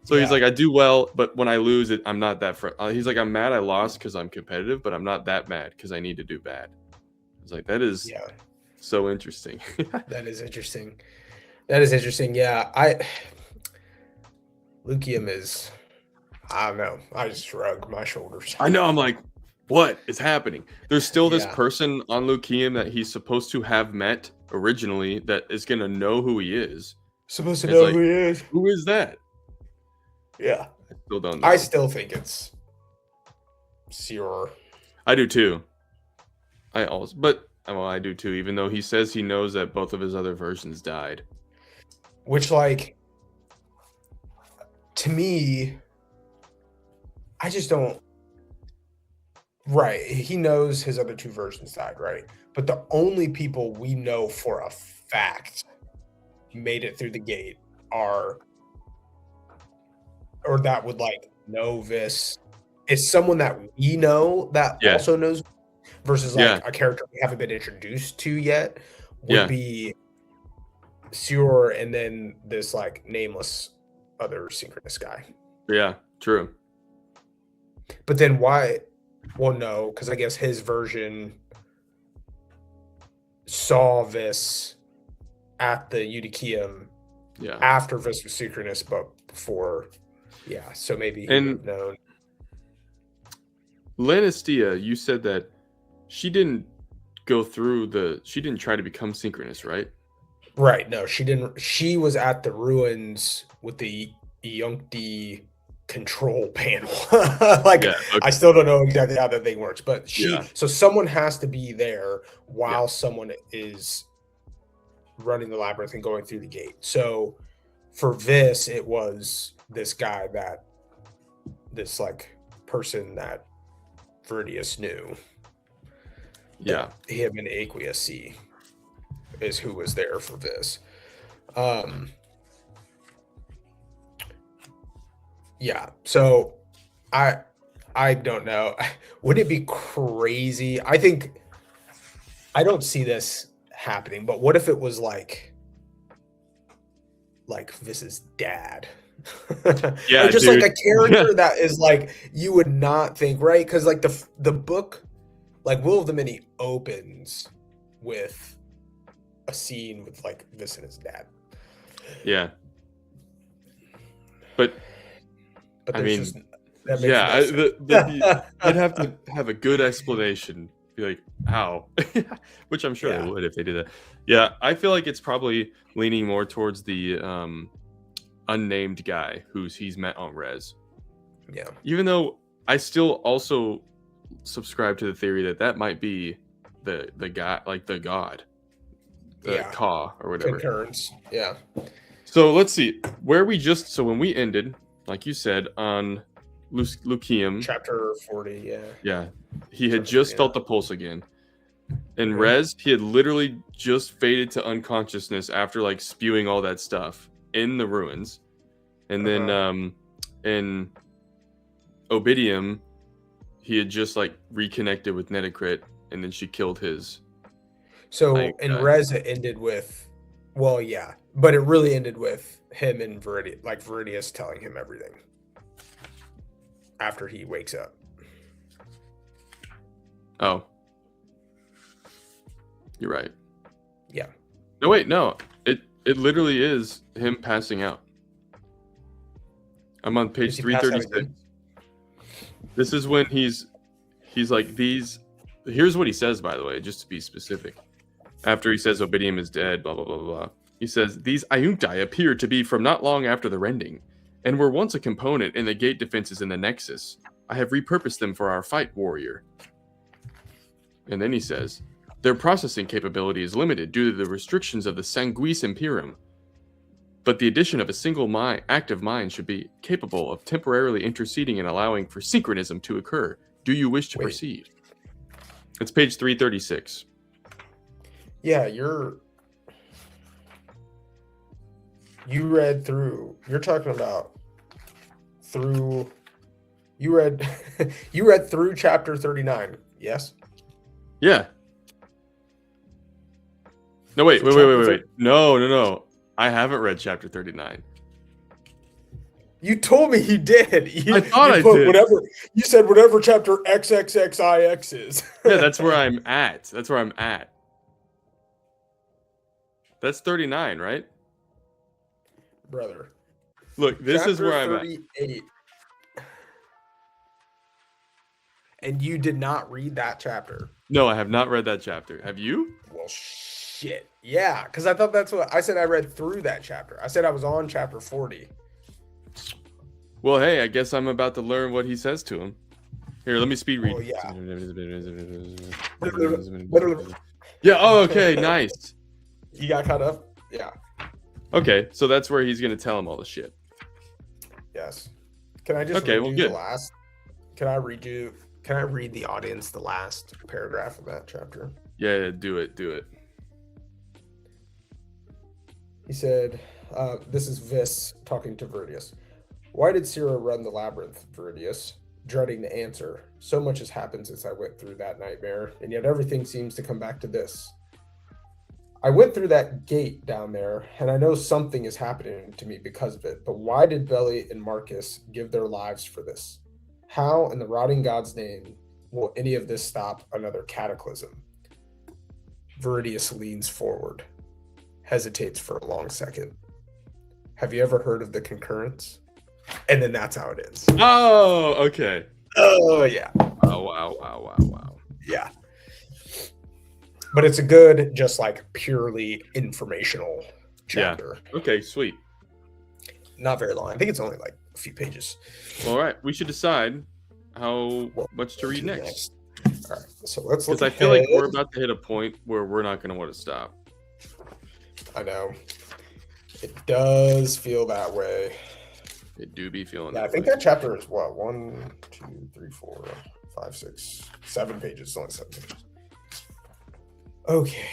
S2: So he's
S1: Yeah.
S2: like, I do well, but when I lose it, I'm not that. He's like, I'm mad I lost because I'm competitive, but I'm not that mad because I need to do bad. I was like, that is
S1: Yeah.
S2: so interesting.
S1: That is interesting. That is interesting. Yeah. Lucium is, I don't know. I just shrug my shoulders.
S2: I know. I'm like, what is happening? There's still this
S1: Yeah.
S2: person on Lucium that he's supposed to have met originally that is going to know who he is.
S1: Supposed to
S2: It's
S1: know
S2: like,
S1: who he is.
S2: who is that?
S1: Yeah.
S2: I still don't know.
S1: I still think it's Sior.
S2: I do too. I do too, even though he says he knows that both of his other versions died.
S1: Which, like, to me, I just don't. Right. He knows his other 2 versions died, right? But the only people we know for a fact made it through the gate are, or that would like know this, is someone that we know that
S2: Yeah.
S1: also knows, versus like
S2: Yeah.
S1: a character we haven't been introduced to yet would
S2: Yeah.
S1: be Sior, and then this like nameless other synchronous guy.
S2: Yeah, true.
S1: But then why? Well, no, because I guess his version saw this at the Eutychium
S2: Yeah.
S1: after Vis was synchronous, but before. Yeah, so maybe he would have known.
S2: Lannistia, you said that she didn't she didn't try to become synchronous, right?
S1: Right, no, she didn't. She was at the ruins with the Yunkti control panel. Like,
S2: Yeah, okay.
S1: I still don't know exactly how that thing works, but
S2: Yeah.
S1: so someone has to be there while
S2: Yeah.
S1: someone is running the labyrinth and going through the gate. So for this, it was this guy this like person that Viridius knew.
S2: Yeah.
S1: Him and Aqueous Sea is who was there for this. Yeah. So I don't know. Would it be crazy? I don't see this happening, but what if it was like this is dad?
S2: Yeah,
S1: or just
S2: dude.
S1: like a character that is like you would not think, right? Because like the book, like Will of the Many opens with a scene with like this and his dad.
S2: Yeah. But I mean,
S1: just, that makes
S2: yeah,
S1: no
S2: I'd have to have a good explanation. Be like, how? Which I'm sure
S1: Yeah.
S2: they would if they did that. Yeah, I feel like it's probably leaning more towards the unnamed guy he's met on Res.
S1: Yeah.
S2: Even though I still also subscribe to the theory that might be the guy, like the god, the
S1: Yeah.
S2: Ka or whatever.
S1: Concurrence. Yeah.
S2: So let's see so when we ended, like you said, on Lucium.
S1: Chapter 40, yeah.
S2: Yeah. He had just felt the pulse again. In Res, he had literally just faded to unconsciousness after like spewing all that stuff in the ruins. And then in Obidium, he had just like reconnected with Netacrit, and then she killed his.
S1: So in Res, it ended with, well, yeah, but it really ended with him and Viridius telling him everything after he wakes up.
S2: Oh. You're right.
S1: Yeah.
S2: No, wait, no. It literally is him passing out. I'm on page
S1: Is he passed out
S2: 336.
S1: again?
S2: This is when he's like, these. Here's what he says, by the way, just to be specific. After he says Obidium is dead, blah, blah, blah, blah. He says, these Iuncti appear to be from not long after the rending, and were once a component in the gate defenses in the Nexus. I have repurposed them for our fight warrior. And then he says, their processing capability is limited due to the restrictions of the Sanguis Imperium. But the addition of a single active mind should be capable of temporarily interceding and allowing for synchronism to occur. Do you wish to proceed? It's page 336.
S1: Yeah, you read through. You're talking about through. You read you read through chapter 39. Yes.
S2: Yeah. No, wait. No. I haven't read chapter 39.
S1: You told me you did.
S2: I thought I did.
S1: Whatever you said, whatever chapter XXXIX is.
S2: Yeah, that's where I'm at. That's 39, right?
S1: Brother.
S2: Look, this
S1: chapter
S2: is where I'm
S1: 38. And you did not read that chapter.
S2: No, I have not read that chapter. Have you?
S1: Well, shit. Yeah, because I thought that's what I said. I read through that chapter. I said I was on chapter 40.
S2: Well, hey, I guess I'm about to learn what he says to him. Here, let me speed read.
S1: Oh, yeah.
S2: Yeah, oh, okay, nice.
S1: You got caught up? Yeah.
S2: Okay, so that's where he's going to tell him all the shit.
S1: Yes. Can I just
S2: read
S1: the last? Can I read the audience the last paragraph of that chapter?
S2: Yeah, do it.
S1: He said, this is Vis talking to Viridius. Why did Sira run the labyrinth, Viridius? Dreading the answer. So much has happened since I went through that nightmare, and yet everything seems to come back to this. I went through that gate down there, and I know something is happening to me because of it, but why did Belly and Marcus give their lives for this? How, in the rotting god's name, will any of this stop another cataclysm? Viridius leans forward, hesitates for a long second. Have you ever heard of the concurrence? And then that's how it is.
S2: Oh, okay.
S1: Oh, yeah.
S2: Oh, wow.
S1: Yeah. But it's a good, just like purely informational chapter.
S2: Yeah. Okay, sweet.
S1: Not very long. I think it's only like a few pages.
S2: All right. We should decide how much to read next.
S1: All right. So let's look.
S2: Because I feel like we're about to hit a point where we're not going to want to stop.
S1: I know. It does feel that way.
S2: It do be feeling
S1: that
S2: way.
S1: I think that chapter is what? 1, 2, 3, 4, 5, 6, 7 pages. It's only 7 pages. Okay.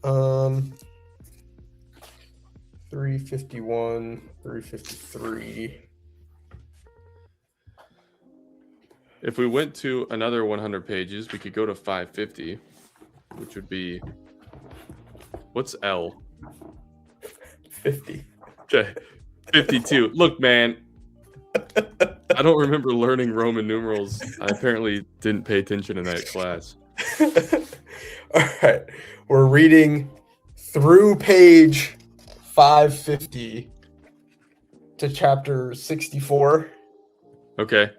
S1: 351, 353.
S2: If we went to another 100 pages, we could go to 550, which would be, what's L?
S1: 50.
S2: Okay. 52. Look, man, I don't remember learning Roman numerals. I apparently didn't pay attention in that class.
S1: All right. We're reading through page 550 to chapter 64.
S2: Okay.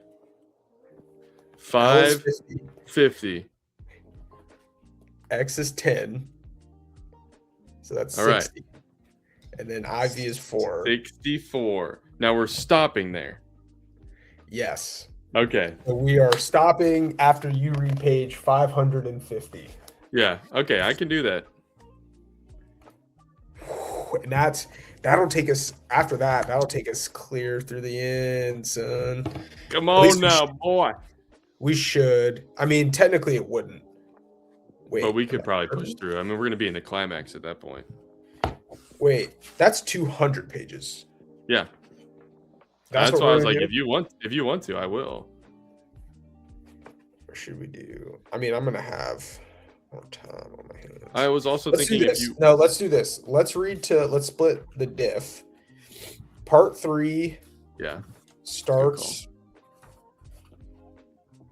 S2: 550.
S1: X is 10. So that's
S2: all
S1: 60.
S2: Right.
S1: And then IV is 4.
S2: 64. Now we're stopping there.
S1: Yes.
S2: Okay.
S1: So we are stopping after you read page 550.
S2: Yeah. Okay, I can do that.
S1: And that'll take us after that. That'll take us clear through the end, son.
S2: Come on now, boy.
S1: We should. I mean, technically it wouldn't. Wait.
S2: But we could probably push through. I mean, we're going to be in the climax at that point.
S1: Wait, that's 200 pages.
S2: Yeah. That's why I was like, if you want to, I will.
S1: Or should we do? I mean, I'm gonna have more time on my hands.
S2: I was also thinking if you.
S1: No, let's do this. Let's split the diff. Part 3.
S2: Yeah.
S1: Starts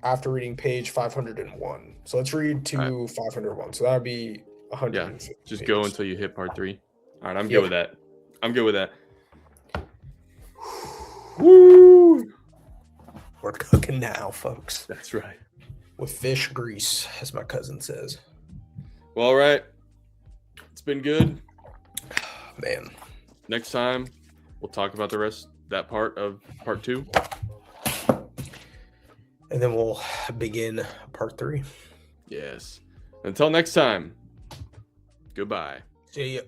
S1: after reading page 501. So let's read to
S2: All right.
S1: 501. So that would be
S2: Yeah.
S1: 150
S2: Just
S1: pages.
S2: go until you hit part 3. All right. I'm good
S1: Yep.
S2: with that. I'm good with that. Woo!
S1: We're cooking now, folks.
S2: That's right.
S1: With fish grease, as my cousin says.
S2: Well, all right. It's been good.
S1: Man.
S2: Next time, we'll talk about the rest, that part of part 2.
S1: And then we'll begin part 3.
S2: Yes. Until next time, goodbye.
S1: See ya.